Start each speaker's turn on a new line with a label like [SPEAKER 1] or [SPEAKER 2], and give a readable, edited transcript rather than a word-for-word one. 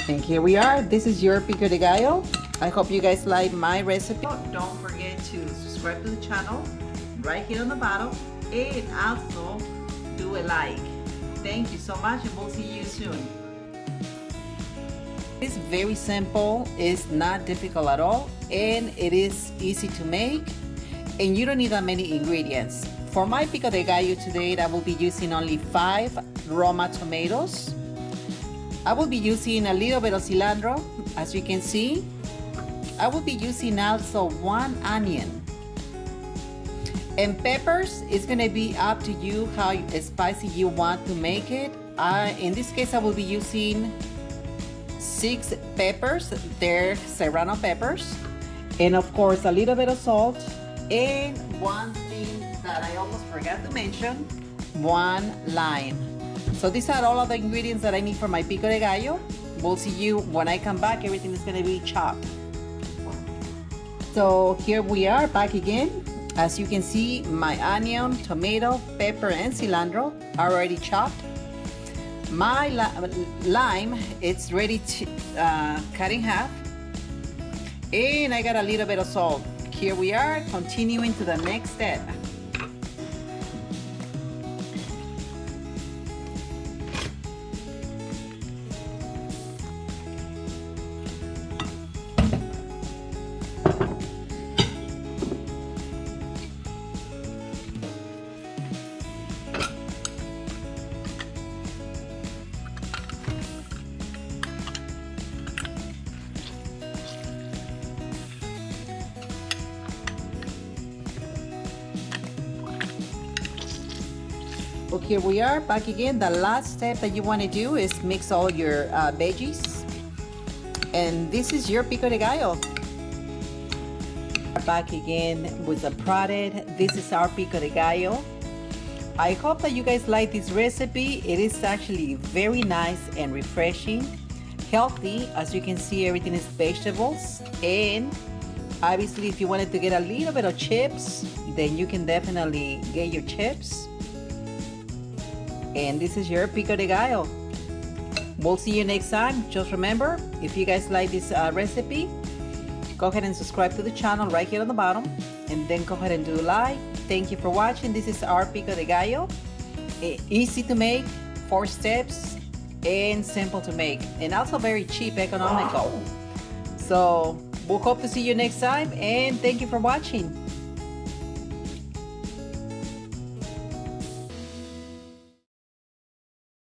[SPEAKER 1] And here we are. This is your Pico de Gallo. I hope you guys like my recipe. Don't forget to subscribe to the channel right here on the bottom, and also do a like. Thank you so much, and we'll see you soon. It's very simple. It's not difficult at all, and it is easy to make, and you don't need that many ingredients. For my Pico de Gallo today, I will be using only 5 Roma tomatoes. I will be using a little bit of cilantro, as you can see. I will be using also 1 onion. And peppers, it's gonna be up to you how spicy you want to make it. In this case, I will be using 6 peppers. They're serrano peppers. And of course, a little bit of salt. And one thing that I almost forgot to mention, 1 lime. So these are all of the ingredients that I need for my Pico de Gallo. We'll see you when I come back. Everything is gonna be chopped. So here we are back again. As you can see, my onion, tomato, pepper, and cilantro are already chopped. My lime, it's ready to cut in half. And I got a little bit of salt. Here we are, continuing to the next step. So here we are back again. The last step that you want to do is mix all your veggies. And this is your Pico de Gallo. Back again with the product. This is our Pico de Gallo. I hope that you guys like this recipe. It is actually very nice and refreshing. Healthy, as you can see, everything is vegetables. And obviously, if you wanted to get a little bit of chips, then you can definitely get your chips. And this is your Pico de Gallo. We'll see you next time. Just remember, if you guys like this recipe, go ahead and subscribe to the channel right here on the bottom, and then go ahead and do a like. Thank you for watching. This is our Pico de Gallo. Easy to make, 4 steps, and simple to make, and also very cheap, economical. So we'll hope to see you next time, and thank you for watching.